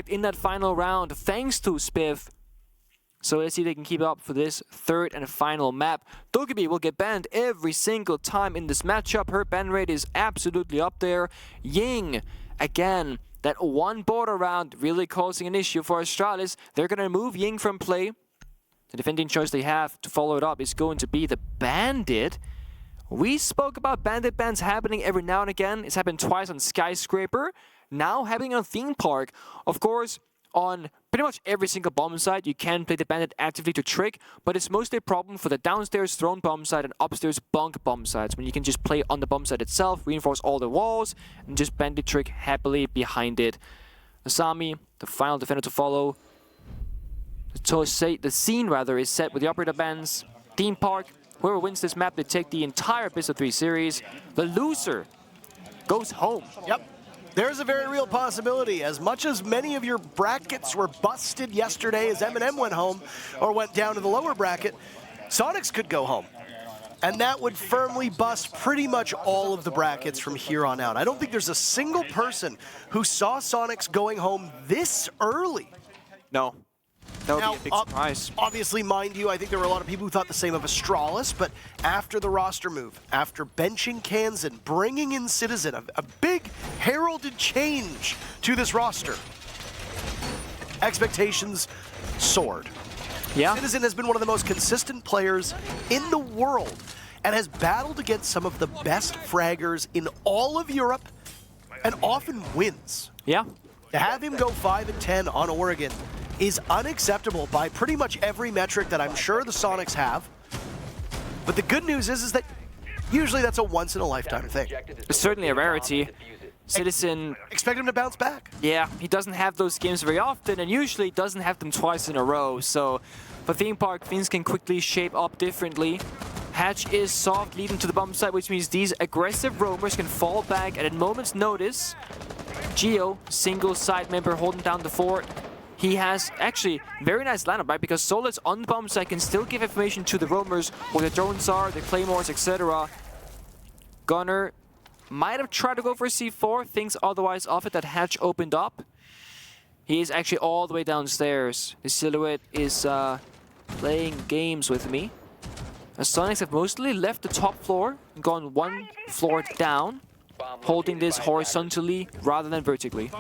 in that final round, thanks to Spiff. So let's see if they can keep it up for this third and final map. Dokkaebi will get banned every single time in this matchup. Her ban rate is absolutely up there. Ying, again, that one border round really causing an issue for Astralis. They're going to remove Ying from play. The defending choice they have to follow it up is going to be the Bandit. We spoke about Bandit bans happening every now and again. It's happened twice on Skyscraper. Now happening on Theme Park. Of course, on pretty much every single bomb site, you can play the Bandit actively to trick, but it's mostly a problem for the downstairs throne bomb site and upstairs bunk bomb sites, when you can just play on the bomb site itself, reinforce all the walls, and just Bandit trick happily behind it. Asami, the final defender to follow. The scene is set with the operator bans. Theme Park, whoever wins this map, they take the entire best of 3 series. The loser goes home. Yep. There's a very real possibility. As much as many of your brackets were busted yesterday as M&M went home or went down to the lower bracket, Soniqs could go home. And that would firmly bust pretty much all of the brackets from here on out. I don't think there's a single person who saw Soniqs going home this early. No. That would be a big surprise. Obviously, mind you, I think there were a lot of people who thought the same of Astralis, but after the roster move, after benching Kansan, bringing in Citizen, a big heralded change to this roster, expectations soared. Yeah. Citizen has been one of the most consistent players in the world and has battled against some of the best fraggers in all of Europe and often wins. Yeah. To have him go 5-10 on Oregon is unacceptable by pretty much every metric that I'm sure the Soniqs have. But the good news is that usually that's a once-in-a-lifetime thing. It's certainly a rarity. Citizen... Expect him to bounce back. Yeah, he doesn't have those games very often, and usually doesn't have them twice in a row. So for Theme Park, things can quickly shape up differently. Hatch is soft, leading to the bomb site, which means these aggressive roamers can fall back at a moment's notice. Geo, single side member holding down the fort. He has actually very nice lineup, right? Because Solid's on the bomb site can still give information to the roamers where the drones are, the claymores, etc. Gunner might have tried to go for C4, things otherwise off it that Hatch opened up. He is actually all the way downstairs. His silhouette is playing games with me. The Soniqs have mostly left the top floor and gone one floor down, holding this horizontally rather than vertically.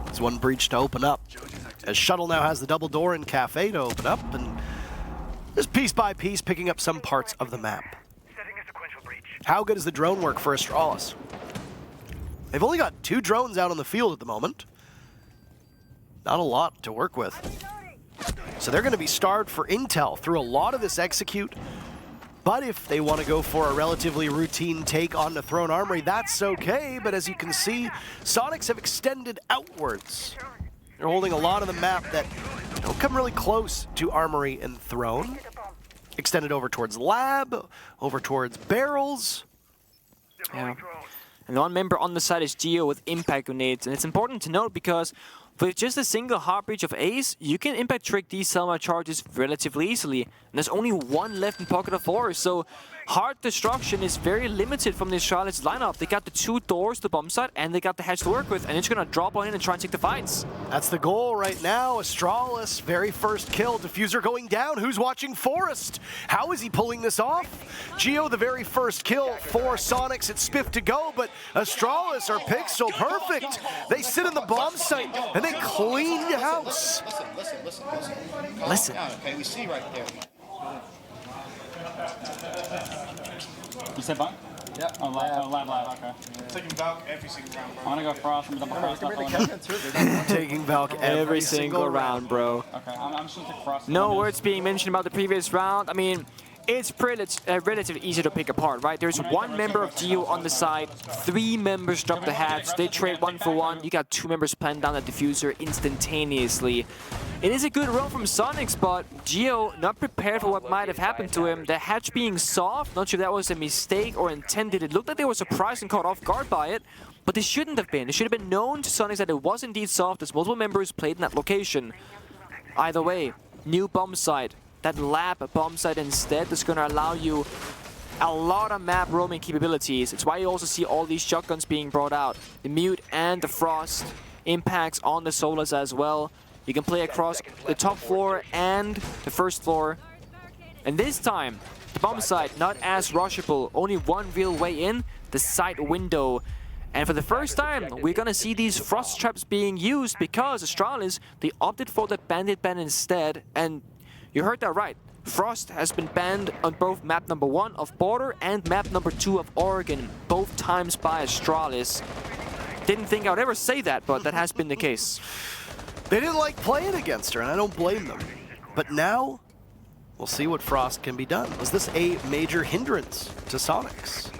There's one breach to open up, as Shuttle now has the double door in Cafe to open up, and just piece by piece picking up some parts of the map. How good is the drone work for Astralis? They've only got 2 drones out on the field at the moment. Not a lot to work with. So they're going to be starved for intel through a lot of this execute. But if they want to go for a relatively routine take on the Throne Armory, that's okay. But as you can see, Soniqs have extended outwards. They're holding a lot of the map that don't come really close to Armory and Throne. Extended over towards Lab, over towards Barrels. Yeah. And one member on the side is Geo with impact grenades. And it's important to note because with just a single hard breach of Ace, you can impact trick these Selma charges relatively easily. And there's only one left in Pocket of Horror, so hard destruction is very limited from the Astralis lineup. They got the 2 doors, the bomb site, and they got the hatch to work with, and it's gonna drop on in and try and take the fights. That's the goal right now. Astralis, very first kill. Diffuser going down. Who's watching Forest? How is he pulling this off? Geo, the very first kill for Soniqs. It's Spiff to go, but Astralis are pixel perfect. They sit in the bomb site, and they clean house. Listen. Okay, we see right there. You said bunk? Yeah. Oh, lab, okay. Taking Valk every single round, bro. I'm gonna go frost from double frost. Taking Valk Every single round, bro. Okay, I'm just gonna take frost. No words being mentioned about the previous round. I mean, it's relatively easy to pick apart, right? There's one member of Geo on the side, 3 members drop the hatch, they trade 1 for 1. You got 2 members plan down the diffuser instantaneously. It is a good run from Soniqs, but Geo not prepared for what might have happened to him. The hatch being soft, not sure if that was a mistake or intended. It looked like they were surprised and caught off guard by it, but they shouldn't have been. It should have been known to Soniqs that it was indeed soft, as multiple members played in that location. Either way, new bomb site. That lab bomb site instead is going to allow you a lot of map roaming capabilities. It's why you also see all these shotguns being brought out. The Mute and the Frost. impacts on the solas as well. You can play across the top floor and the first floor. And this time, the bomb site not as rushable, only one real way in, the side window. And for the first time, we're gonna see these frost traps being used because Astralis, they opted for the bandit ban instead. And you heard that right. Frost has been banned on both map number 1 of Border and map number 2 of Oregon, both times by Astralis. Didn't think I would ever say that, but that has been the case. They didn't like playing against her, and I don't blame them. But now, we'll see what Frost can be done. Was this a major hindrance to Soniqs?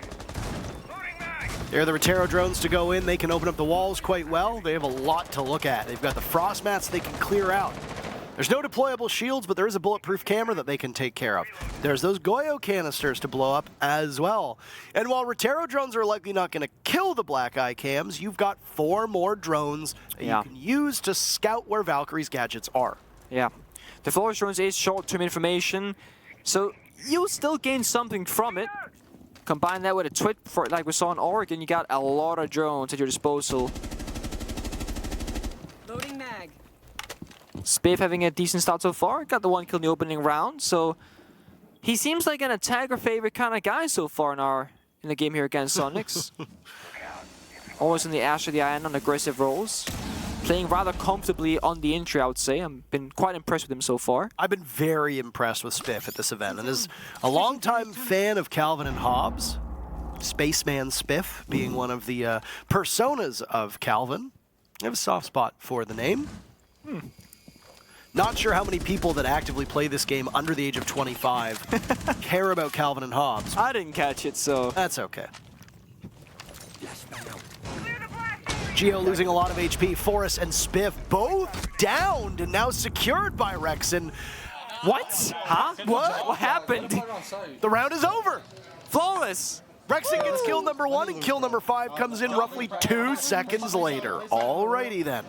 There are the Rotero drones to go in. They can open up the walls quite well. They have a lot to look at. They've got the frost mats they can clear out. There's no deployable shields, but there is a bulletproof camera that they can take care of. There's those Goyo canisters to blow up as well. And while Rotero drones are likely not going to kill the Black Eye cams, you've got 4 more drones that you can use to scout where Valkyrie's gadgets are. Yeah. The Flores drones is short-term information, so you'll still gain something from it. Combine that with a twit, for, like we saw in Oregon, you got a lot of drones at your disposal. Loading mag. Spiff having a decent start so far, got the 1 kill in the opening round, so he seems like an attacker favorite kind of guy so far in the game here against Soniqs. Always in the Ash of the Iron on aggressive roles. Playing rather comfortably on the entry, I would say. I've been quite impressed with him so far. I've been very impressed with Spiff at this event, and as a longtime fan of Calvin and Hobbes, Spaceman Spiff being one of the personas of Calvin, I have a soft spot for the name. Not sure how many people that actively play this game under the age of 25 care about Calvin and Hobbes. I didn't catch it, so... That's okay. Geo losing a lot of HP. Forrest and Spiff both downed and now secured by Rexon. What? Huh? What happened? The round is over. Flawless! Rexon gets kill number 1 and kill number 5 comes in roughly 2 seconds later. Alrighty then.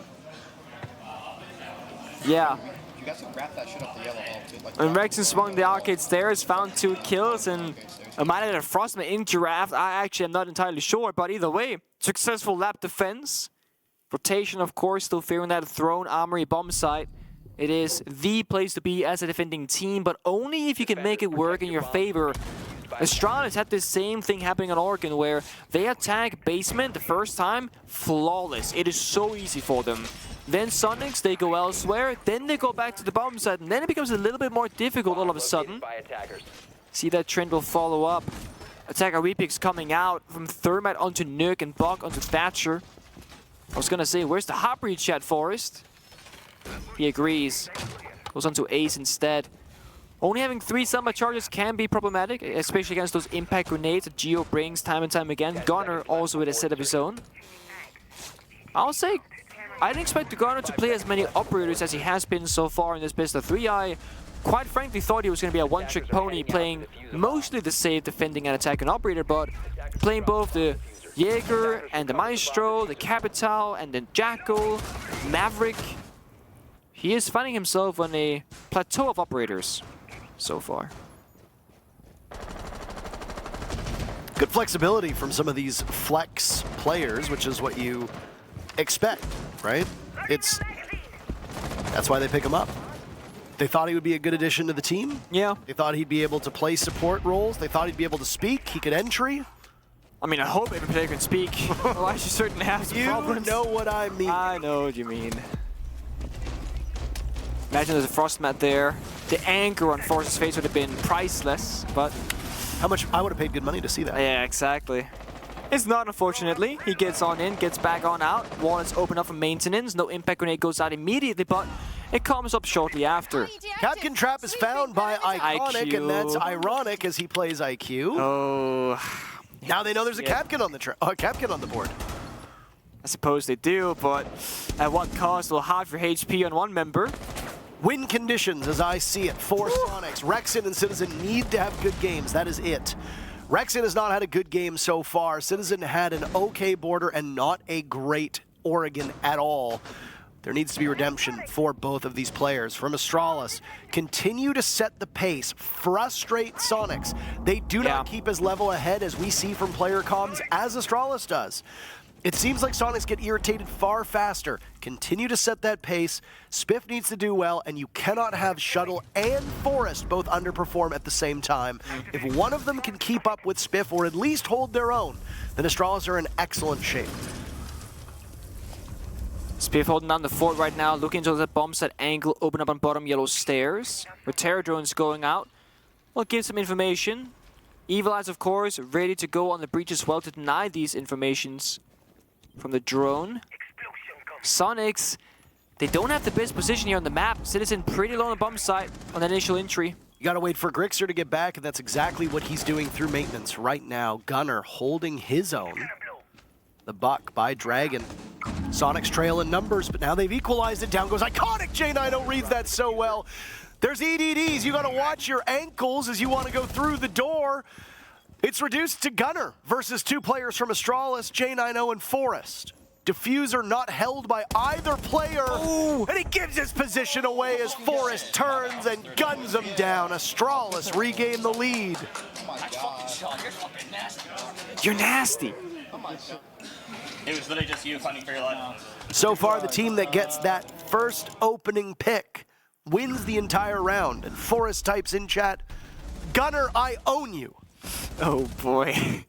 Yeah. You guys can wrap that shit up the yellow hall too. Like When Rexon swung the arcade stairs, found 2 kills, and might have had a Frostman in Giraffe. I actually am not entirely sure, but either way, successful lap defense. Rotation, of course, still fearing that Throne Armory bomb site. It is the place to be as a defending team, but only if you can make it work in your favor. Astralis had the same thing happening on Oregon, where they attack basement the first time, flawless. It is so easy for them. Then Soniqs, they go elsewhere, then they go back to the bomb site, and then it becomes a little bit more difficult all of a sudden. See that trend will follow up. Attacker Repix coming out from Thermite onto Nuke and Buck onto Thatcher. I was gonna say, where's the hot breach at, Forrest? He agrees. Goes on to Ace instead. Only having 3 summer charges can be problematic, especially against those impact grenades that Geo brings time and time again. Gunner also with a set of his own. I'll say, I didn't expect the Gunner to play as many operators as he has been so far in this best of 3. I quite frankly thought he was going to be a one-trick pony, playing mostly the safe, defending and attacking operator, but playing both the Jaeger and the Maestro, the Capital and the Jackal, Maverick. He is finding himself on a plateau of operators so far. Good flexibility from some of these flex players, which is what you expect, right? That's why they pick him up. They thought he would be a good addition to the team. Yeah. They thought he'd be able to play support roles. They thought he'd be able to speak. He could entry. I mean, I hope every player can speak. Otherwise, you certainly have some problems. You know what I mean. I know what you mean. Imagine there's a frost mat there. The anchor on Force's face would have been priceless, but... How much? I would have paid good money to see that. Yeah, exactly. It's not, unfortunately. He gets on in, gets back on out. Wallets open up for maintenance. No impact grenade goes out immediately, but it comes up shortly after. Captain Trap is found by Iconic, and that's ironic as he plays IQ. Oh. Now they know there's a Capkin on the Capkin on the board. I suppose they do, but at what cost? Will half your HP on one member. Win conditions, as I see it, for Soniqs. Rexon and Citizen need to have good games. That is it. Rexon has not had a good game so far. Citizen had an okay border and not a great Oregon at all. There needs to be redemption for both of these players. From Astralis, continue to set the pace, frustrate Soniqs. They do not keep as level ahead as we see from player comms as Astralis does. It seems like Soniqs get irritated far faster. Continue to set that pace. Spiff needs to do well, and you cannot have Shuttle and Forest both underperform at the same time. If one of them can keep up with Spiff, or at least hold their own, then Astralis are in excellent shape. Spiff holding down the fort right now, looking into the bomb set angle, open up on bottom yellow stairs. With Terror drones going out, we'll give some information. Evil Eyes, of course, ready to go on the breach as well to deny these informations from the drone. Soniqs, they don't have the best position here on the map. Citizen pretty low on the bomb site on that initial entry. You gotta wait for Grixer to get back, and that's exactly what he's doing through maintenance right now. Gunner holding his own. The buck by Dragon. Soniqs trail in numbers, but now they've equalized it. Down goes Iconic. J9 reads that so well. There's EDDs. You gotta watch your ankles as you want to go through the door. It's reduced to Gunner versus 2 players from Astralis, J9 and Forest. Diffuser not held by either player. Ooh. And he gives his position away as Forest turns and guns him down. Astralis regain the lead. Oh my god. You're nasty. Oh my god. It was literally just you fighting for your life. So far, the team that gets that first opening pick wins the entire round. And Forest types in chat, Gunner, I own you. Oh boy.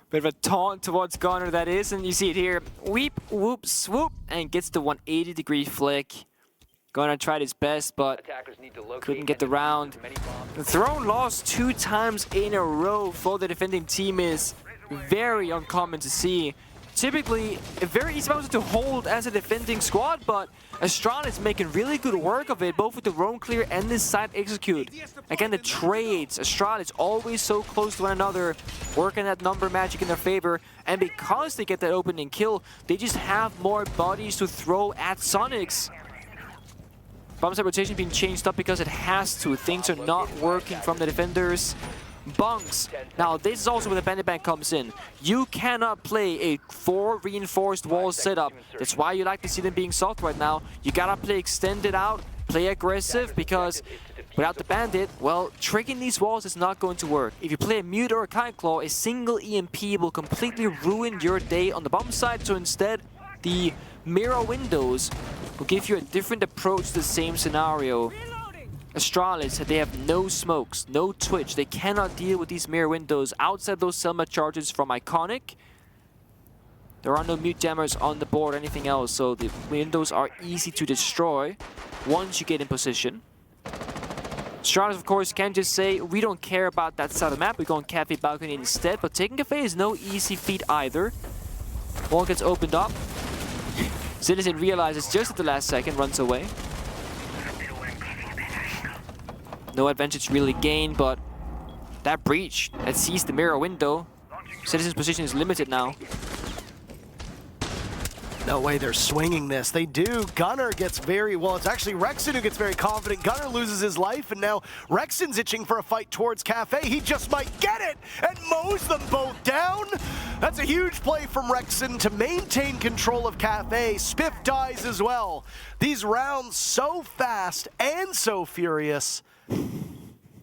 Bit of a taunt towards Gunner, that is, and you see it here. Weep, whoop, swoop, and gets the 180-degree flick. Gunner tried his best, but couldn't get the round. The throne lost 2 times in a row for the defending team is very uncommon to see. Typically, a very easy mountain to hold as a defending squad, but Astralis making really good work of it, both with the roam clear and this side execute. Again, the trades, Astralis always so close to one another, working that number magic in their favor, and because they get that opening kill, they just have more bodies to throw at Soniqs. Bomb set rotation being changed up because it has to. Things are not working from the defenders. Bunks. Now this is also where the bandit bank comes in. You cannot play a 4 reinforced wall setup. That's why you like to see them being soft right now. You gotta play extended out, play aggressive, because without the bandit, well, tricking these walls is not going to work. If you play a mute or a kite claw, a single EMP will completely ruin your day on the bomb side. So instead, the mirror windows will give you a different approach to the same scenario. Astralis, they have no smokes, no twitch. They cannot deal with these mirror windows. Outside those Selma charges from Iconic, there are no mute jammers on the board or anything else, so the windows are easy to destroy once you get in position. Astralis, of course, can just say, we don't care about that side of the map, we're going Cafe Balcony instead, but taking Cafe is no easy feat either. Wall gets opened up. Citizen realizes just at the last second, runs away. No advantage really gained, but that breach that sees the mirror window. Citizen's position is limited now. No way they're swinging this. They do. Gunner gets very, well, it's actually Rexon who gets very confident. Gunner loses his life, and now Rexon's itching for a fight towards Cafe. He just might get it and mows them both down. That's a huge play from Rexon to maintain control of Cafe. Spiff dies as well. These rounds so fast and so furious.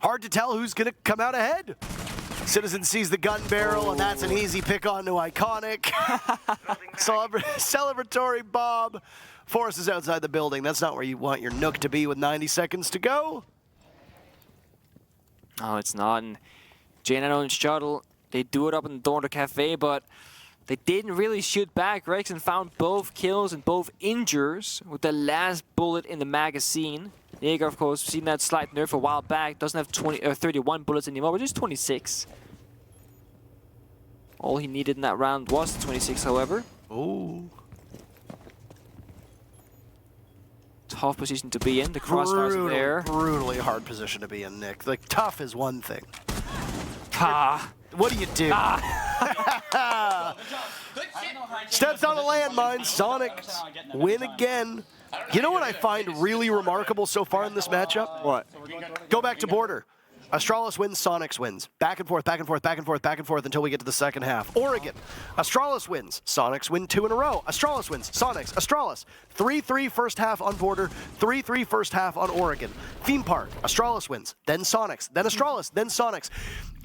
Hard to tell who's gonna come out ahead. Citizen sees the gun barrel, and that's an easy pick on to Iconic. Celebratory bomb. Forest is outside the building. That's not where you want your Nook to be with 90 seconds to go. Oh, it's not. And J9 and Shuttle, they do it up in the door to Cafe, but they didn't really shoot back. Rexon found both kills and both injures with the last bullet in the magazine. Jaeger, of course, seen that slight nerf a while back. Doesn't have 31 bullets anymore, but just 26. All he needed in that round was 26, however. Ooh. Tough position to be in. The crossfires are there. Brutally hard position to be in, Nick. Like, tough is one thing. Ah. What do you do? Steps on a landmine. Soniqs win again. You know what I find really remarkable so far in this matchup? What? Go back to border. Astralis wins, Soniqs wins. Back and forth, back and forth, back and forth, back and forth until we get to the second half. Oregon. Astralis wins. Soniqs win 2 in a row. Astralis wins. Soniqs. Astralis. 3-3 first half on Border. 3-3 first half on Oregon. Theme Park. Astralis wins. Then Soniqs. Then Astralis. Then Soniqs.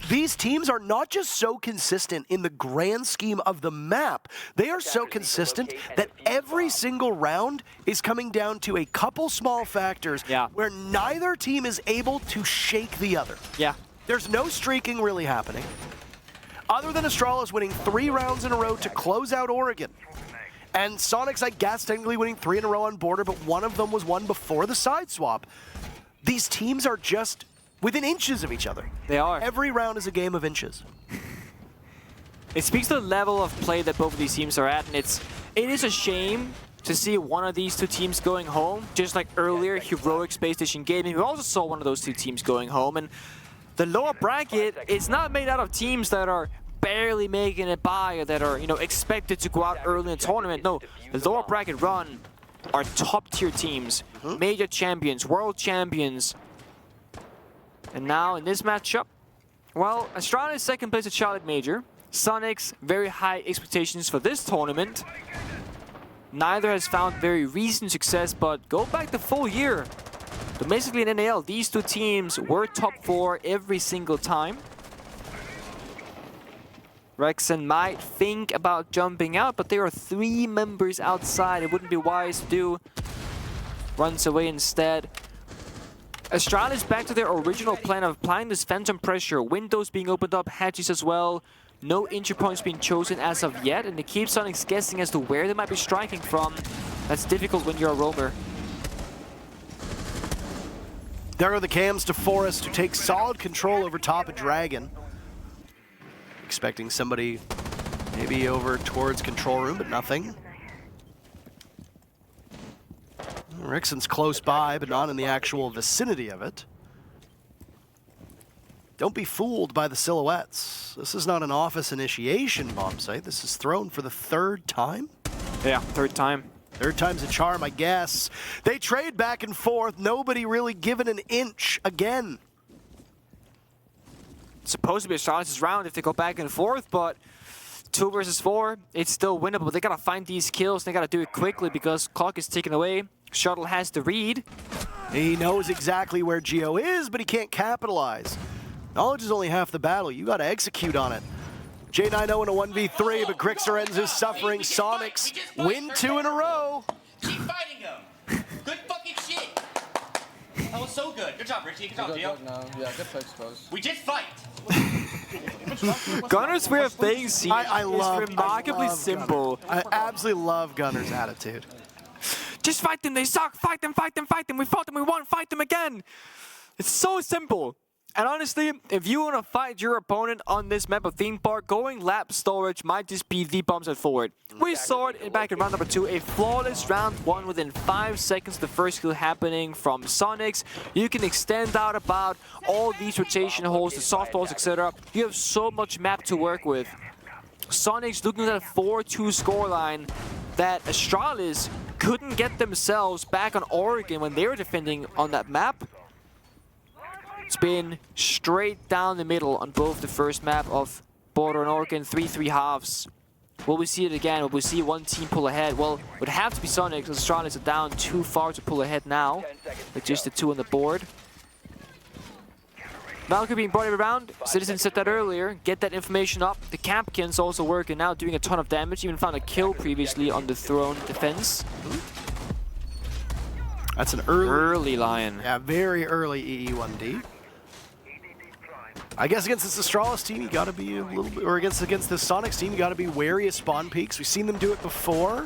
These teams are not just so consistent in the grand scheme of the map, they are so consistent that every single round is coming down to a couple small factors where neither team is able to shake the other. Yeah. There's no streaking really happening, other than Astralis winning 3 rounds in a row to close out Oregon. And Soniqs, I guess, technically winning 3 in a row on Border, but one of them was won before the side swap. These teams are just within inches of each other. They are. Every round is a game of inches. It speaks to the level of play that both of these teams are at, and it is a shame to see one of these two teams going home. Just like earlier, Heroic Space Station Gaming, we also saw one of those two teams going home. And the lower bracket is not made out of teams that are barely making it by or that are, you know, expected to go out early in the tournament. No, the lower bracket run are top tier teams, major champions, world champions. And now in this matchup, well, Astralis second place at Charlotte Major. Soniqs, very high expectations for this tournament. Neither has found very recent success, but go back the full year. Domestically in NAL, these two teams were top 4 every single time. Rexen might think about jumping out, but there are 3 members outside. It wouldn't be wise to do. Runs away instead. Astralis back to their original plan of applying this phantom pressure. Windows being opened up, hatches as well. No entry points being chosen as of yet, and they keep Soniqs guessing as to where they might be striking from. That's difficult when you're a roamer. There are the cams to Forest, who take solid control over top of Dragon. Expecting somebody maybe over towards control room, but nothing. Rixon's close by, but not in the actual vicinity of it. Don't be fooled by the silhouettes. This is not an office initiation bomb site. This is thrown for the 3rd time. Yeah, 3rd time. 3rd time's a charm, I guess. They trade back and forth. Nobody really given an inch again. It's supposed to be Astralis' round if they go back and forth, but 2 versus 4, it's still winnable. They gotta find these kills. They gotta do it quickly because clock is taken away. Shuttle has the read. He knows exactly where Geo is, but he can't capitalize. Knowledge is only half the battle. You got to execute on it. J90 in a 1v3, but Grixarenz is suffering. Soniqs win 2 in a row. Keep fighting him. Good fucking shit. That was so good. Good job, Richie. Good job, Gio. Yeah, good play, suppose. We just fight. Gunner's way of playing Siege is remarkably simple. I absolutely love Gunner's attitude. Just fight them, they suck, fight them, fight them, fight them, we fought them, we won, fight them again. It's so simple. And honestly, if you want to fight your opponent on this map of Theme Park, going lap storage might just be the bombs at forward. We saw it back in round number 2, a flawless round 1 within 5 seconds, the first kill happening from Soniqs. You can extend out about all these rotation holes, the soft walls, etc. You have so much map to work with. Soniqs looking at a 4-2 scoreline that Astralis couldn't get themselves back on Oregon when they were defending on that map. It's been straight down the middle on both the first map of Border and Oregon, 3-3 halves. Will we see it again? Will we see one team pull ahead? Well, it would have to be Soniqs, because Astralis are down too far to pull ahead now, with just the 2 on the board. Valkyrie being brought around, Citizen said that earlier, get that information up. The Campkins also working now, doing a ton of damage, even found a kill previously on the throne defense. That's an early Lion. Yeah, very early EE1D. I guess against this Astralis team, you gotta be a little bit, or against the Soniqs team, you gotta be wary of spawn peaks. We've seen them do it before.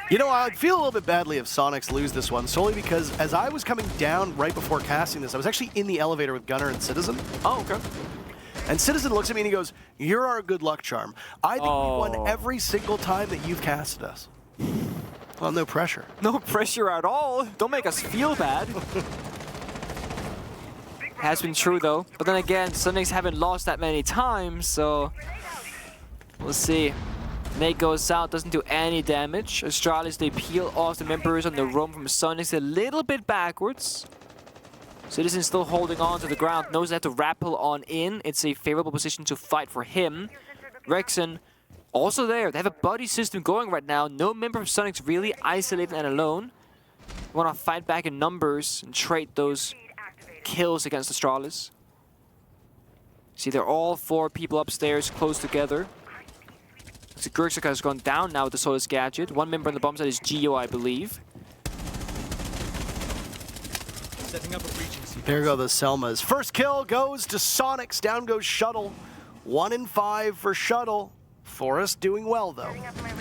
You know, I'd feel a little bit badly if Soniqs lose this one, solely because as I was coming down right before casting this, I was actually in the elevator with Gunner and Citizen. Oh, okay. And Citizen looks at me and he goes, "You're our good luck charm. I think we won every single time that you've casted us." Well, no pressure. No pressure at all. Don't make us feel bad. Has been true though. But then again, Soniqs haven't lost that many times, so we'll see. Nate goes out, doesn't do any damage. Astralis, they peel off the members on the roam from Soniqs a little bit backwards. Citizen still holding on to the ground, knows they have to rappel on in. It's a favorable position to fight for him. Rexon also there. They have a buddy system going right now. No member of Soniqs really isolated and alone. Want to fight back in numbers and trade those kills against Astralis. See, they're all 4 people upstairs close together. So Gerxik has gone down now with the Solus gadget. 1 member on the bomb site is Geo, I believe. Setting up a breaching sequence. There go the Selmas. First kill goes to Soniqs. Down goes Shuttle. 1 in 5 for Shuttle. Forrest doing well, though.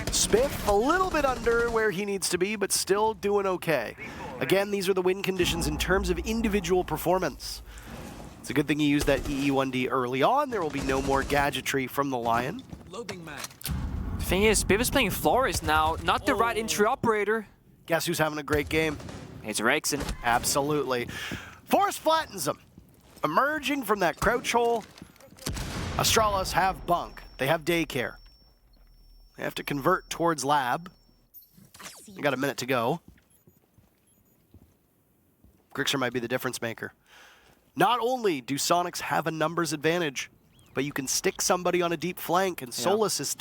Spiff a little bit under where he needs to be, but still doing okay. Again, these are the win conditions in terms of individual performance. It's a good thing you used that EE1D early on. There will be no more gadgetry from the Lion. Loading mag. The thing is, Spiff is playing Flores now, not the right entry operator. Guess who's having a great game? It's Rexon. Absolutely. Forrest flattens him. Emerging from that crouch hole, Astralis have bunk. They have daycare. They have to convert towards lab. They got a minute to go. Grixer might be the difference maker. Not only do Soniqs have a numbers advantage, but you can stick somebody on a deep flank, and Solus is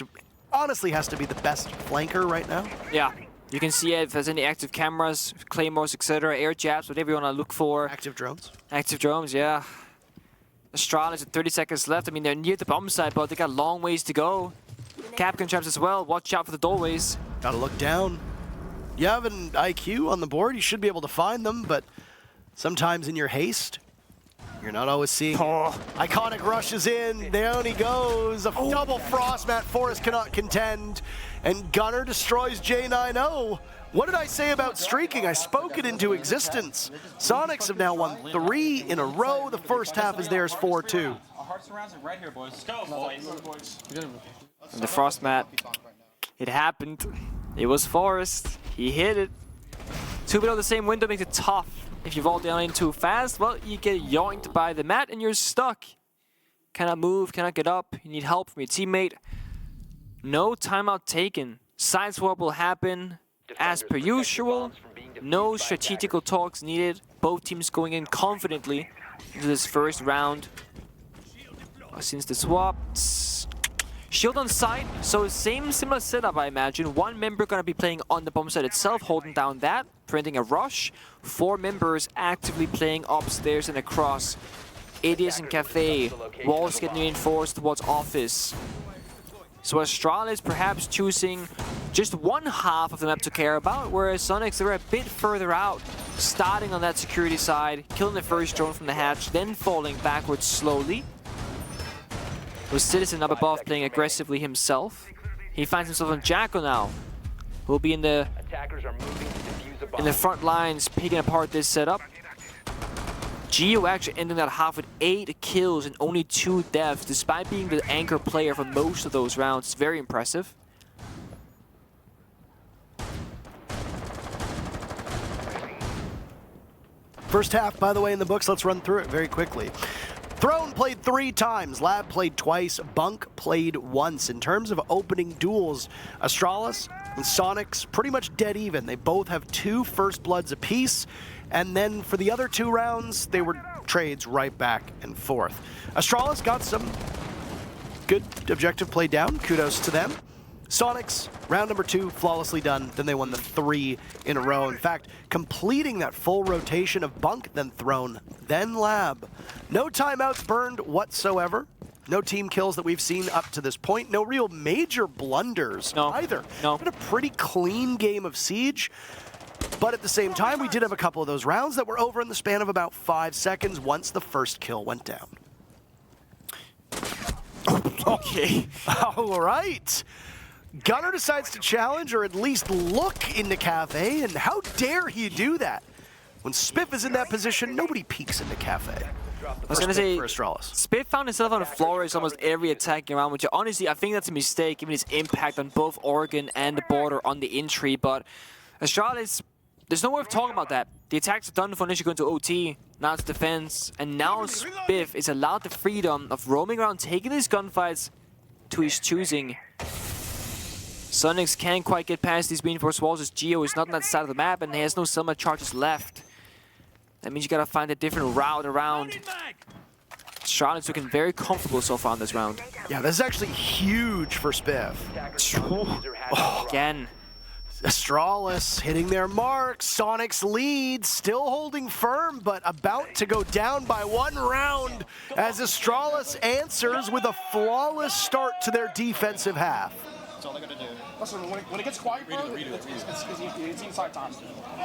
honestly has to be the best flanker right now. Yeah. You can see if there's any active cameras, claymores, etc., air jabs, whatever you want to look for. Active drones. Active drones, yeah. Astralis at 30 seconds left. I mean, they're near the bomb site, but they got long ways to go. Capcan traps as well. Watch out for the doorways. Gotta look down. You have an IQ on the board. You should be able to find them, but sometimes in your haste, you're not always seeing. Oh. Iconic rushes in. Down he goes. A double frost mat. Forrest cannot contend. And Gunner destroys J90. What did I say about streaking? I spoke it into existence. Soniqs have now won 3 in a row. The first half is theirs 4-2. Our hearts surrounds it right here, boys. Let's go, boys. And the frost mat. It happened. It was Forrest. He hit it. 2 below the same window makes it tough. If you vault down in too fast, well, you get yoinked by the mat and you're stuck. Cannot move, cannot get up. You need help from your teammate. No timeout taken. Side swap will happen as per usual. No strategical talks needed. Both teams going in confidently into this first round. Since the swap, shield on site, so similar setup, I imagine. 1 member gonna be playing on the bomb site itself, holding down that, preventing a rush. 4 members actively playing upstairs and across. ADS and Cafe, walls getting reinforced towards office. So Astralis perhaps choosing just 1/2 of the map to care about, whereas Soniqs are a bit further out, starting on that security side, killing the first drone from the hatch, then falling backwards slowly. With Citizen up above playing aggressively himself. He finds himself on Jacko now. Will be in the front lines, picking apart this setup. Geo actually ending that half with 8 kills and only 2 deaths, despite being the anchor player for most of those rounds. It's very impressive. First half, by the way, in the books. Let's run through it very quickly. Throne played 3 times, Lab played twice, Bunk played once. In terms of opening duels, Astralis and Soniqs pretty much dead even. They both have 2 first bloods apiece, and then for the other 2 rounds, they were trades right back and forth. Astralis got some good objective play down, kudos to them. Soniqs, round number 2, flawlessly done. Then they won the 3 in a row. In fact, completing that full rotation of Bunk, then Throne, then Lab. No timeouts burned whatsoever. No team kills that we've seen up to this point. No real major blunders either. No. Been a pretty clean game of Siege. But at the same time, we did have a couple of those rounds that were over in the span of about 5 seconds once the first kill went down. Okay. All right. Gunner decides to challenge or at least look into Cafe, and how dare he do that? When Spiff is in that position, nobody peeks into Cafe. I was gonna say, for Astralis. Spiff found himself on the floor as almost every attacking round, which honestly, I think that's a mistake, given his impact on both Oregon and the border on the entry, but Astralis, there's no way of talking about that. The attacks are done for initially going to OT, now it's defense, and now Spiff is allowed the freedom of roaming around, taking these gunfights to his choosing. Soniqs can't quite get past these reinforced walls as Geo is not on that side of the map and he has no Selma charges left. That means you gotta find a different route around. Astralis looking very comfortable so far in this round. Yeah, this is actually huge for Spiff. Again. Astralis hitting their marks. Soniqs lead, still holding firm, but about to go down by 1 round as Astralis answers with a flawless start to their defensive half. That's all they're gonna do. Listen, when it gets quiet, bro, it's inside time.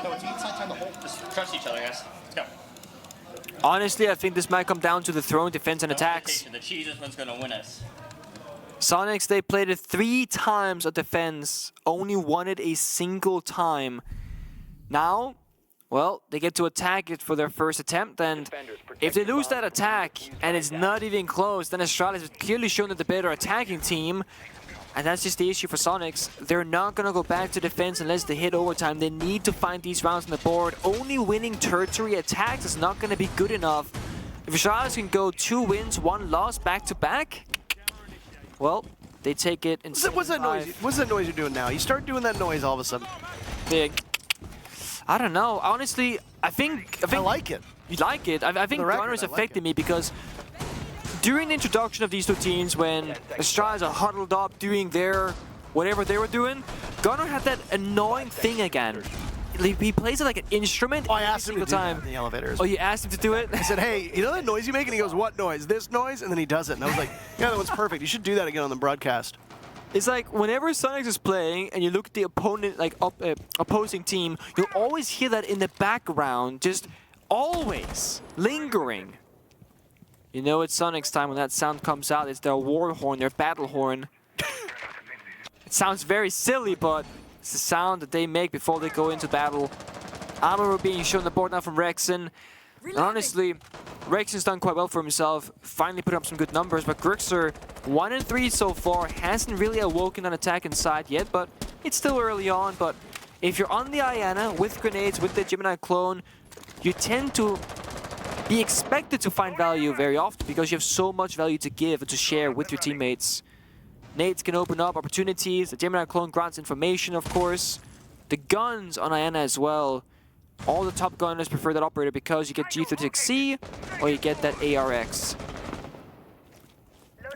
No, it's inside time the whole. Just trust each other, guys. Let's go. Honestly, I think this might come down to the throne, defense, and attacks. The cheesiest one's gonna win us. Soniqs, they played it 3 times on defense, only won it a single time. Now, well, they get to attack it for their first attempt, and if they lose that attack, and it's not even close, then Astralis has clearly shown that the better attacking team, and that's just the issue for Soniqs. They're not gonna go back to defense unless they hit overtime. They need to find these rounds on the board. Only winning tertiary attacks is not gonna be good enough. If Astralis can go 2 wins, 1 loss back-to-back, well, they take it in What's that noise? What's that noise you're doing now? You start doing that noise all of a sudden. Big. I don't know. Honestly, I think I like it. you like it. I think Gunner is affecting me because during the introduction of these 2 teams, when Astralis are huddled up doing their whatever they were doing, Gunner had that annoying thing again. He plays it like an instrument Oh, I asked him to every do single that time. in the elevators. Oh, you asked him to do it? I said, hey, you know that noise you make? And he goes, what noise? This noise? And then he does it. And I was like, yeah, that one's perfect. You should do that again on the broadcast. It's like whenever Soniqs is playing and you look at the opponent, like opposing team, you'll always hear that in the background, just always lingering. You know it's Soniqs time when that sound comes out. It's their war horn, their battle horn. It sounds very silly, but it's the sound that they make before they go into battle. Armor being shown on the board now from Rexen. And honestly, Rexen's done quite well for himself. Finally put up some good numbers, but Grixer, 1-3 so far, hasn't really awoken an attack inside yet, but it's still early on. But if you're on the Iana with grenades, with the Gemini clone, you tend to be expected to find value very often because you have so much value to give and to share with your teammates. Nades can open up opportunities. The Gemini clone grants information, of course. The guns on Iana as well. All the top gunners prefer that operator because you get G36C or you get that ARX.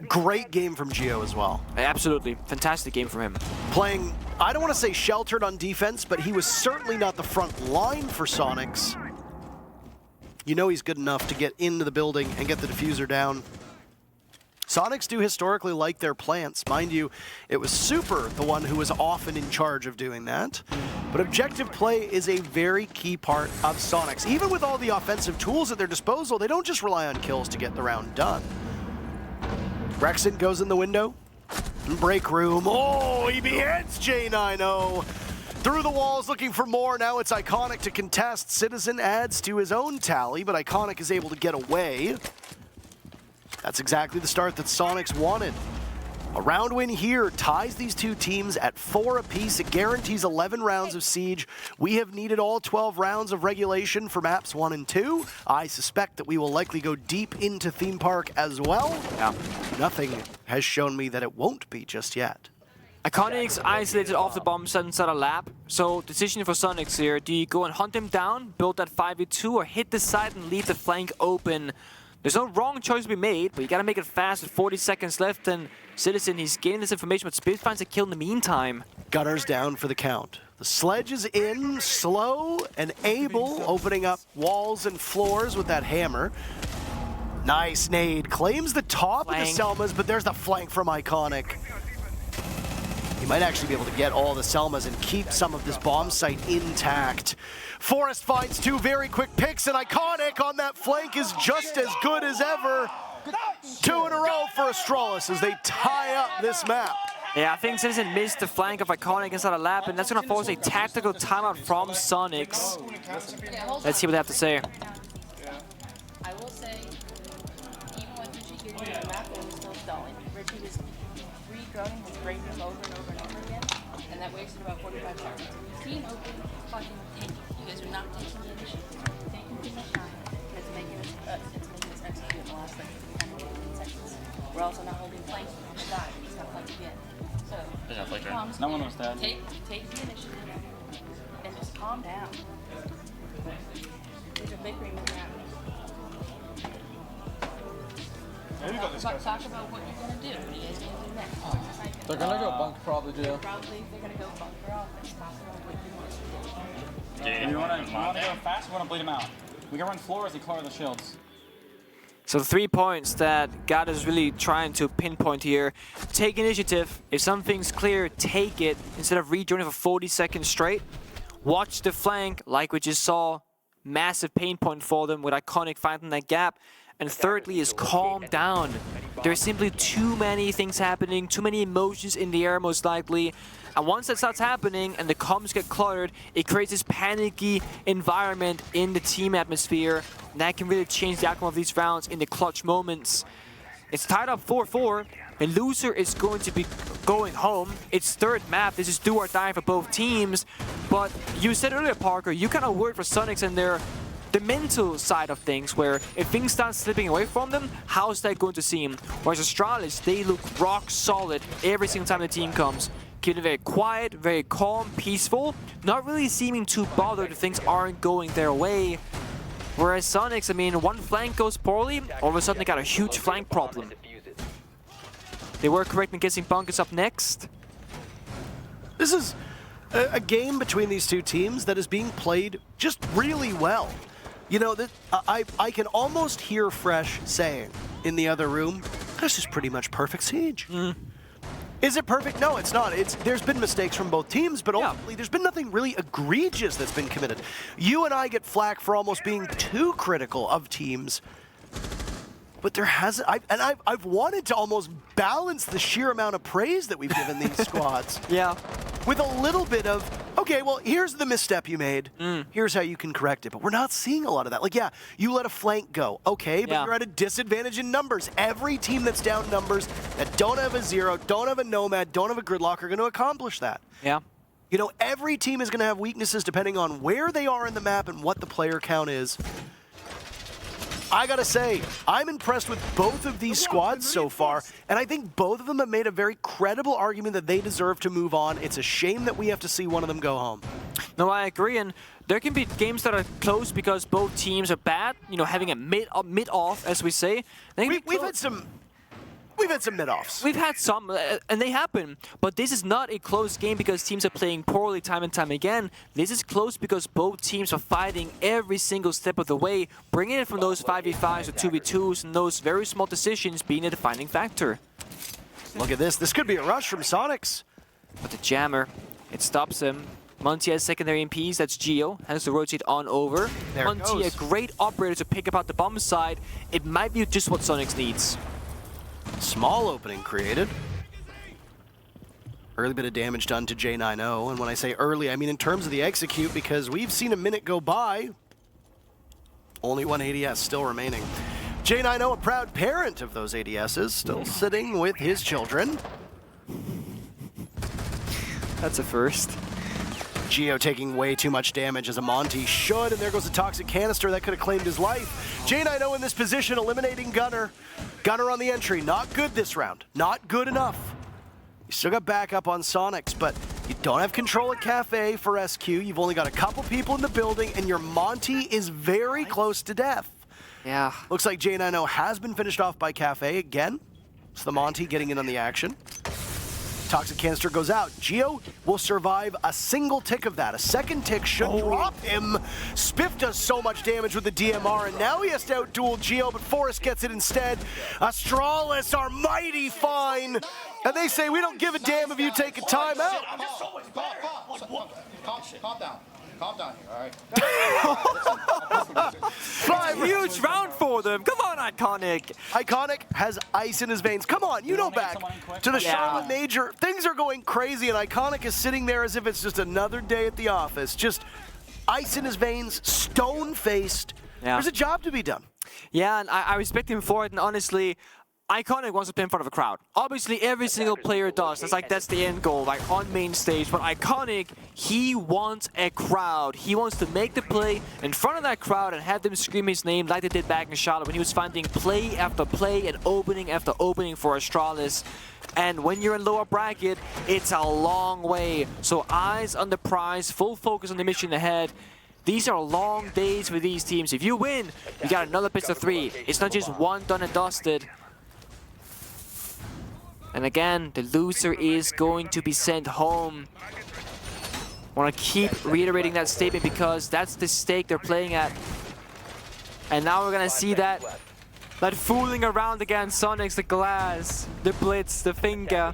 Great game from Geo as well. Absolutely. Fantastic game from him. Playing, I don't want to say sheltered on defense, but he was certainly not the front line for Soniqs. You know he's good enough to get into the building and get the diffuser down. Soniqs do historically like their plants. Mind you, it was Super the one who was often in charge of doing that. But objective play is a very key part of Soniqs. Even with all the offensive tools at their disposal, they don't just rely on kills to get the round done. Rexen goes in the window. Break room. Oh, he beheads J90. Through the walls looking for more. Now it's Iconic to contest. Citizen adds to his own tally, but Iconic is able to get away. That's exactly the start that Soniqs wanted. A round win here ties these 2 teams at 4 apiece. It guarantees 11 rounds of Siege. We have needed all 12 rounds of regulation for maps 1 and 2. I suspect that we will likely go deep into Theme Park as well. Yeah. Nothing has shown me that it won't be just yet. Iconics isolated off the bomb site inside a lab. So decision for Soniqs here. Do you go and hunt him down, build that 5v2, or hit the side and leave the flank open? There's no wrong choice to be made, but you gotta make it fast with 40 seconds left, and Citizen, he's getting this information, but Spirit finds a kill in the meantime. Gunners down for the count. The sledge is in, slow and able, opening up walls and floors with that hammer. Nice nade, claims the top of the Selmas, but there's the flank from Iconic. He might actually be able to get all the Selmas and keep some of this bomb site intact. Forrest finds 2 very quick picks, and Iconic on that flank is just as good as ever. 2 in a row for Astralis as they tie up this map. Yeah, I think Citizen missed the flank of Iconic inside a lap, and that's gonna force a tactical timeout from Soniqs. Let's see what they have to say. I will say, even with Richie getting the map, it was still stalling. Richie was re-droning his breakers over and over and over again, and that wasted about 45 seconds. We've seen open fucking tank. You guys are not taking the initiative. Taking too much time, and it's making us execute in the last second. 15 seconds. We're also not holding flanks. We're going to die. He's got flank again. So, There's no flicker. calm, No one was dead. Take the initiative and just calm down. There's a bickering moving out. Talk about what you're going to do. What are you guys going to do next? They're gonna go bunk probably, Gio. Probably they're going to go bunker offense. Talk about what you want to do. Yeah, Do we want to go fast? We want to bleed them out. We can run floors and clear the shields. So the 3 points that God is really trying to pinpoint here. Take initiative. If something's clear, take it instead of rejoining for 40 seconds straight. Watch the flank, like we just saw. Massive pain point for them with Iconic finding that gap. And thirdly is calm down. There's simply too many things happening, too many emotions in the air most likely. And once that starts happening and the comms get cluttered, it creates this panicky environment in the team atmosphere. And that can really change the outcome of these rounds in the clutch moments. It's tied up 4-4. The loser is going to be going home. It's third map. This is do or die for both teams. But you said earlier, Parker, you kind of worried for Soniqs and the mental side of things, where if things start slipping away from them, how's that going to seem? Whereas Astralis, they look rock solid every single time the team comes. Keeping it very quiet, very calm, peaceful, not really seeming too bothered if things aren't going their way. Whereas Soniqs, I mean, one flank goes poorly, all of a sudden they got a huge flank problem. They were correct in guessing bunkers up next. This is a game between these two teams that is being played just really well. You know, I can almost hear Fresh saying in the other room, this is pretty much perfect Siege. Is it perfect? No, it's not. There's been mistakes from both teams, but ultimately there's been nothing really egregious that's been committed. You and I get flack for almost being too critical of teams, but there hasn't. I've wanted to almost balance the sheer amount of praise that we've given these squads. Yeah. With a little bit of, okay, well, here's the misstep you made. Here's how you can correct it. But we're not seeing a lot of that. Like, yeah, you let a flank go. Okay, but you're at a disadvantage in numbers. Every team that's down numbers, that don't have a zero, don't have a nomad, don't have a gridlock, are going to accomplish that. Yeah. You know, every team is going to have weaknesses depending on where they are in the map and what the player count is. I gotta say, I'm impressed with both of these squads so far, and I think both of them have made a very credible argument that they deserve to move on. It's a shame that we have to see one of them go home. No, I agree, and there can be games that are close because both teams are bad, you know, having a mid-off, as we say. We've had some mid-offs. We've had some, and they happen, but this is not a close game because teams are playing poorly time and time again. This is close because both teams are fighting every single step of the way, bringing it from those 5v5s to 2v2s, and those very small decisions being a defining factor. Look at this. This could be a rush from Soniqs. But the jammer, it stops him. Monty has secondary MPs, that's Gio, has to rotate on over. There it Monty, a goes. great operator to pick up the bomb side. It might be just what Soniqs needs. Small opening created. Early bit of damage done to J90, and when I say early, I mean in terms of the execute, because we've seen a minute go by. Only one ADS still remaining. J90, a proud parent of those ADSs, still sitting with his children. That's a first. Gio taking way too much damage as a Monty should, and there goes a toxic canister that could have claimed his life. J90 in this position, eliminating Gunner. Gunner on the entry, not good this round, not good enough. You still got backup on Soniqs, but you don't have control at Cafe for SQ. You've only got a couple people in the building, and your Monty is very close to death. Yeah. Looks like J90 has been finished off by Cafe again. It's the Monty getting in on the action. Toxic canister goes out. Gio will survive a single tick of that. A second tick should drop him. Spiff does so much damage with the DMR, and now he has to outduel Gio, but Forrest gets it instead. Astralis are mighty fine, and they say, we don't give a damn if you take a timeout. I'm just so much better. Calm down. Calm down here, all right? Huge round for them. Come on, Iconic. Iconic has ice in his veins. Come on, you know back to the Charlotte Major. Things are going crazy, and Iconic is sitting there as if it's just another day at the office. Just ice in his veins, stone-faced. Yeah. There's a job to be done. Yeah, and I respect him for it, and honestly, Iconic wants to play in front of a crowd. Obviously, every single player does. That's the end goal, like on main stage. But Iconic, he wants a crowd. He wants to make the play in front of that crowd and have them scream his name like they did back in Charlotte when he was finding play after play and opening after opening for Astralis. And when you're in lower bracket, it's a long way. So eyes on the prize, full focus on the mission ahead. These are long days for these teams. If you win, you got another best of 3. It's not just one done and dusted. And again, the loser is going to be sent home. I want to keep reiterating that statement because that's the stake they're playing at. And now we're going to see that fooling around again. Soniqs, the glass, the blitz, the finger.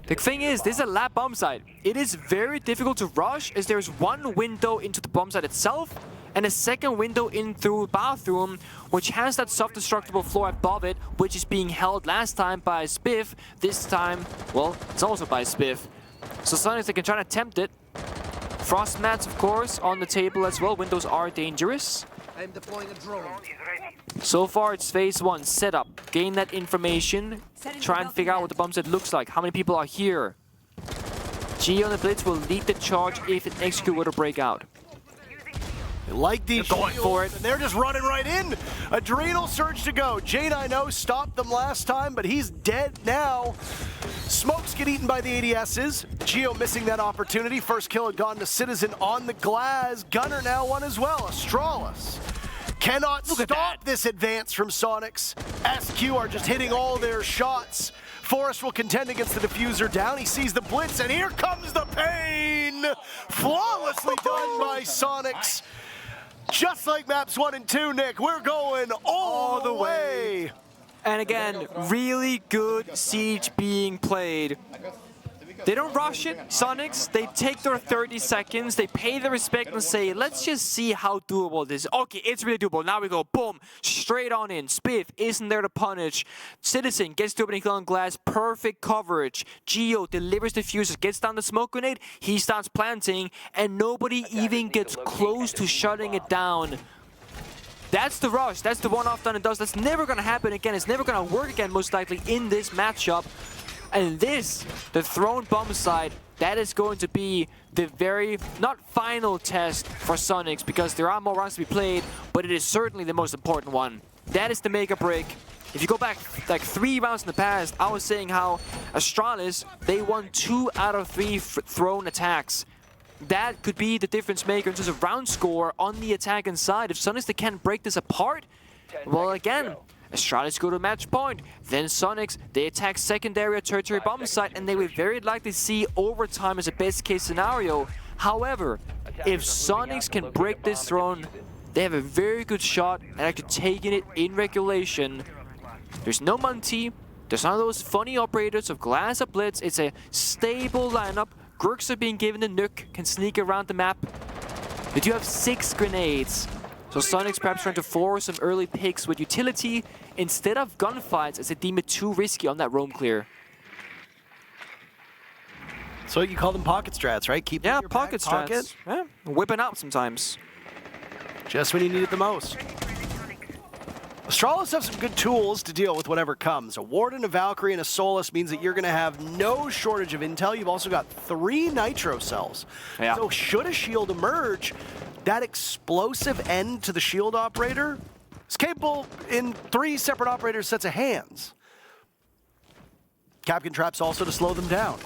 The thing is, this is a lab bomb site. It is very difficult to rush as there's one window into the bomb site itself and a second window in through bathroom, which has that self-destructible floor above it, which is being held last time by Spiff. This time, well, it's also by Spiff. So Soniqs, they can try to tempt it. Frost mats, of course, on the table as well. Windows are dangerous. I'm deploying a drone. So far, it's phase 1. Set up. Gain that information. Try and figure out what the bomb set looks like. How many people are here? Geo and the Blitz will lead the charge if an execute were to break out. They like these going for it. And they're just running right in. Adrenal surge to go. J9O stopped them last time, but he's dead now. Smokes get eaten by the ADSs. Geo missing that opportunity. First kill had gone to Citizen on the glass. Gunner now one as well. Astralis cannot stop this advance from Soniqs. SQ are just hitting all their shots. Forrest will contend against the diffuser down. He sees the blitz, and here comes the pain! Flawlessly done by Soniqs. Just like maps 1 and 2, Nick, we're going all the way. And again, really good siege being played. They don't rush it, Soniqs. They take their 30 seconds, they pay the respect and say, let's just see how doable this is. Okay, it's really doable. Now we go, boom, straight on in. Spiff isn't there to punish. Citizen gets to opening kill on glass, perfect coverage. Geo delivers the fuses, gets down the smoke grenade, he starts planting, and nobody even gets close to shutting it down. That's the rush, that's the one-off done and dust. That's never gonna happen again. It's never gonna work again, most likely, in this matchup. And this, the thrown bomb side, that is going to be the very, not final test for Soniqs, because there are more rounds to be played, but it is certainly the most important one. That is the make or break. If you go back like 3 rounds in the past, I was saying how Astralis, they won 2 out of 3 thrown attacks. That could be the difference maker in terms of round score on the attacking side. If Soniqs, they can't break this apart, well, again, Astralis go to match point, then Soniqs, they attack secondary or tertiary bomb site, and they will very likely see overtime as a best case scenario. However, if Soniqs can break this throne, they have a very good shot at actually taking it in regulation. There's no Munty, there's none of those funny operators of glass or blitz. It's a stable lineup. Grux are being given the nuke, can sneak around the map. They do have 6 grenades. So Soniqs perhaps trying to force some early picks with utility instead of gunfights as they deem it too risky on that roam clear. So you call them pocket strats, right? Keep them in your pocket back strats. Yeah, whipping out sometimes. Just when you need it the most. Astralis have some good tools to deal with whatever comes. A Warden, a Valkyrie, and a Solus means that you're going to have no shortage of intel. You've also got 3 Nitro cells. Yeah. So should a shield emerge, that explosive end to the shield operator is capable in 3 separate operator sets of hands. Capcan traps also to slow them down.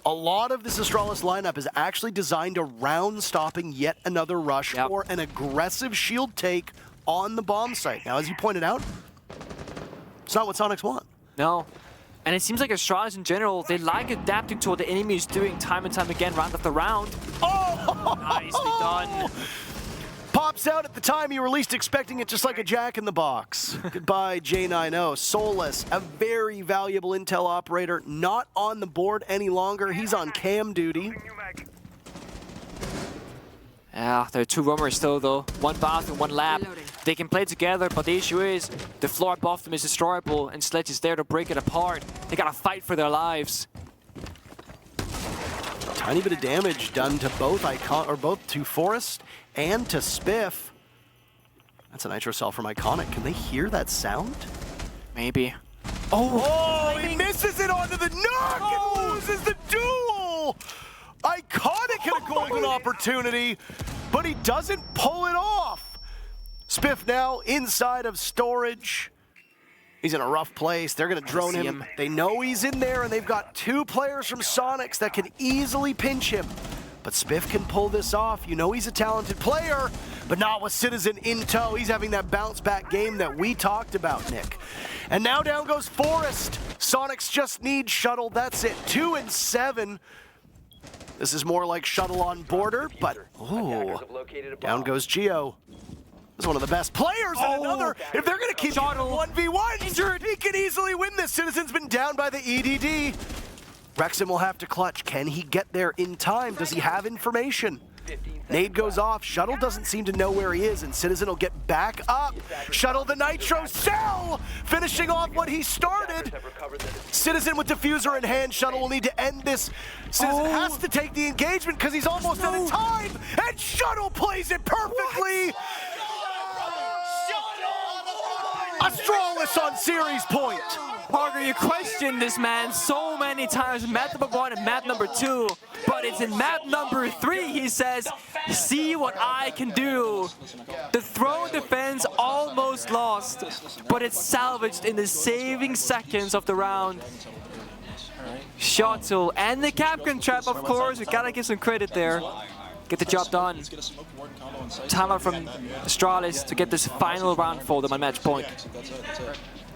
A lot of this Astralis lineup is actually designed around stopping yet another rush or an aggressive shield take on the bomb site. Now, as you pointed out, it's not what Soniqs want. No. And it seems like Astralis in general, they like adapting to what the enemy is doing time and time again, round after round. Oh! Nicely done. Pops out at the time you were least expecting it, just like a jack in the box. Goodbye, J9O. Solus, a very valuable intel operator, not on the board any longer. He's on cam duty. Yeah, there are 2 roamers still though. 1 bathroom, 1 lab. They can play together, but the issue is the floor above them is destroyable and Sledge is there to break it apart. They gotta fight for their lives. Tiny bit of damage done to both to Forrest and to Spiff. That's a Nitro cell from Iconic. Can they hear that sound? Maybe. Oh, he misses it onto the knock and loses the duel! Iconic and a golden opportunity, but he doesn't pull it off. Spiff now inside of storage. He's in a rough place. They're going to drone him. They know he's in there, and they've got 2 players from Soniqs that can easily pinch him. But Spiff can pull this off. You know he's a talented player, but not with Citizen in tow. He's having that bounce-back game that we talked about, Nick. And now down goes Forrest. Soniqs just need Shuttle. That's it. 2 and 7. This is more like Shuttle on border, but ooh, down goes Geo. He's one of the best players and another. If they're going to keep Shuttle 1v1, injured, he can easily win this. Citizen's been down by the EDD. Rexon will have to clutch. Can he get there in time? Does he have information? Nade goes off. Shuttle doesn't seem to know where he is, and Citizen will get back up. Shuttle the Nitro cell, finishing off what he started. Citizen with diffuser in hand. Shuttle will need to end this. Citizen has to take the engagement because he's almost out of time, and Shuttle plays it perfectly. Astralis on series point. Parker, you questioned this man so many times in map number 1 and map number 2, but it's in map number 3 he says, see what I can do. The throne defense almost lost, but it's salvaged in the saving seconds of the round. Shuttle and the Capcan trap, of course, we gotta give some credit there. Get the job done. Timeout from Astralis to get this final round for them on match point.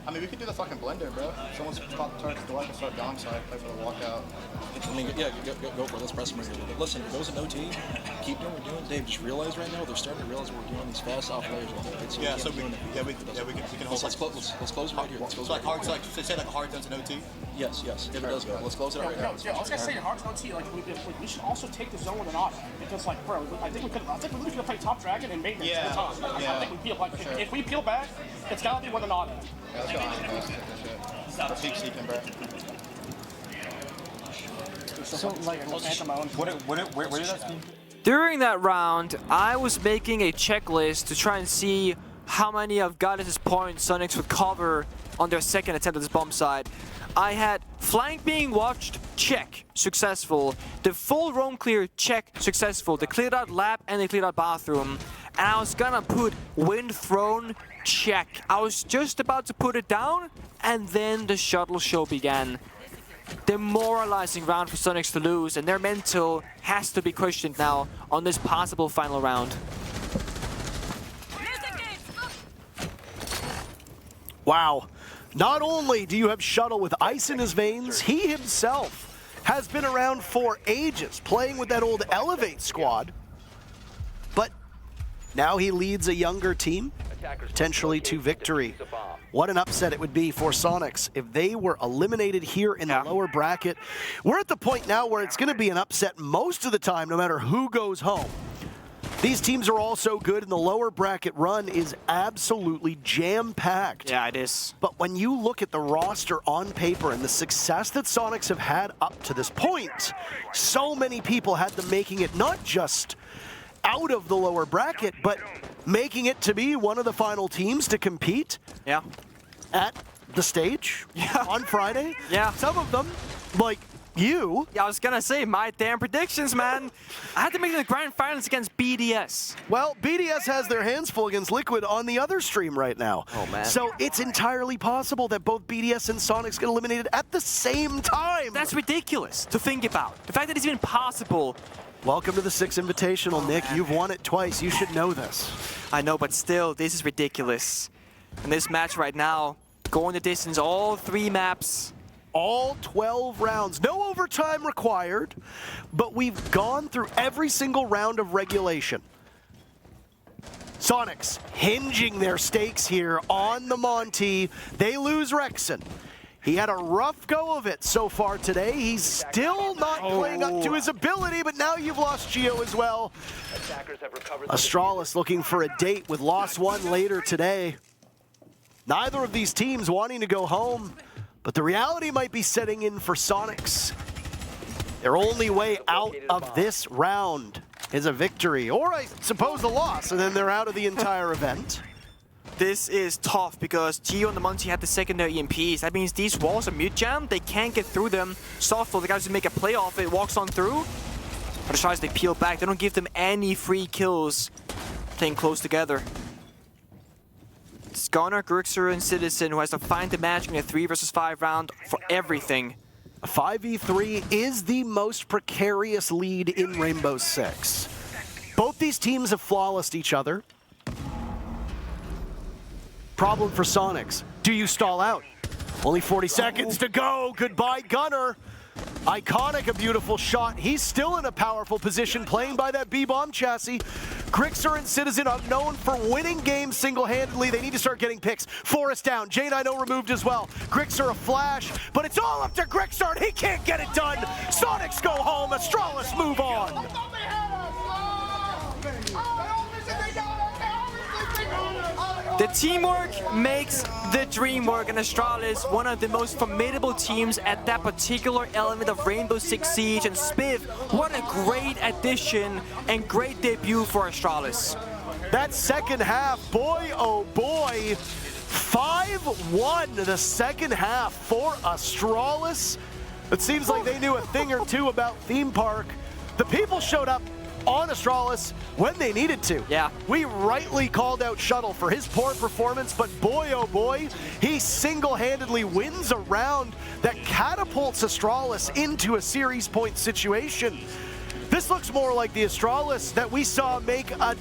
I mean, we could do the fucking blender, bro. Someone's spot the target, I can start downside, play for the walkout. I mean, yeah, go for it. Let's press them here a little bit. Listen, if it goes in OT, keep doing what we're doing. Dave, just realize right now, they're starting to realize we're doing these fast off layers. So Yeah, so we can hold. Let's close right here. Let's close So like right hard, here. say like a hard zone's an OT? Yes. If it does go. Let's close it right here. Yeah, I was gonna say hard OT. Like we should also take the zone with an auto because, like, bro, I think we literally could have played top dragon and maintenance Yeah. the time. I think we peel like if we peel back, it's gotta be with an auto. Yeah, let's go on, bro. Peek sneaking, bro. So like Where did that speak? During that round, I was making a checklist to try and see how many of Goddess's points Soniqs would cover on their second attempt at this bomb side. I had flank being watched, check, successful. The full roam clear, check, successful. They cleared out lab and they cleared out bathroom. And I was gonna put wind thrown, check. I was just about to put it down, and then the shuttle show began. Demoralizing round for Soniqs to lose, and their mental has to be questioned now on this possible final round. Wow. Not only do you have Shuttle with ice in his veins, he himself has been around for ages, playing with that old Elevate squad. But now he leads a younger team, potentially to victory. What an upset it would be for Soniqs if they were eliminated here in the lower bracket. We're at the point now where it's going to be an upset most of the time, no matter who goes home. These teams are all so good, and the lower bracket run is absolutely jam-packed. Yeah, it is. But when you look at the roster on paper and the success that Soniqs have had up to this point, so many people had them making it not just out of the lower bracket, but making it to be one of the final teams to compete at the stage on Friday. Yeah. Some of them, like you. Yeah, I was gonna say, my damn predictions, man. I had to make the grand finals against BDS. Well, BDS has their hands full against Liquid on the other stream right now. Oh, man. So it's entirely possible that both BDS and Soniqs get eliminated at the same time. That's ridiculous to think about. The fact that it's even possible. Welcome to the 6 Invitational, Nick. You've won it twice. You should know this. I know, but still, this is ridiculous. And this match right now, going the distance, all 3 maps. All 12 rounds. No overtime required, but we've gone through every single round of regulation. Soniqs hinging their stakes here on the Monty. They lose Rexon. He had a rough go of it so far today. He's still not playing up to his ability, but now you've lost Geo as well. Astralis looking for a date with Lost One later today. Neither of these teams wanting to go home, but the reality might be setting in for Soniqs. Their only way out of this round is a victory, or I suppose a loss, and then they're out of the entire event. This is tough because Gio and the Monty had the secondary EMPs. That means these walls are mute jammed. They can't get through them. Softball, the guys who make a play off it, walks on through. But as far as they peel back, they don't give them any free kills playing close together. It's Gunnar, Grixer, and Citizen who has to find the match in a 3 versus 5 round for everything. 5v3 is the most precarious lead in Rainbow Six. Both these teams have flawlessed each other. Problem for Soniqs. Do you stall out? Only 40 seconds to go. Goodbye, Gunnar. Iconic, a beautiful shot. He's still in a powerful position playing by that B-bomb chassis. Grixer and Citizen are known for winning games single-handedly. They need to start getting picks. Forrest down. J9O removed as well. Grixer a flash, but it's all up to Grixer and he can't get it done. Soniqs go home. Astralis move on. The teamwork makes the dream work, and Astralis, one of the most formidable teams at that particular element of Rainbow Six Siege. And Spiff, what a great addition and great debut for Astralis. That second half, boy oh boy, 5-1 the second half for Astralis. It seems like they knew a thing or two about Theme Park. The people showed up on Astralis when they needed to. Yeah. We rightly called out Shuttle for his poor performance, but boy oh boy, he single-handedly wins a round that catapults Astralis into a series point situation. This looks more like the Astralis that we saw make a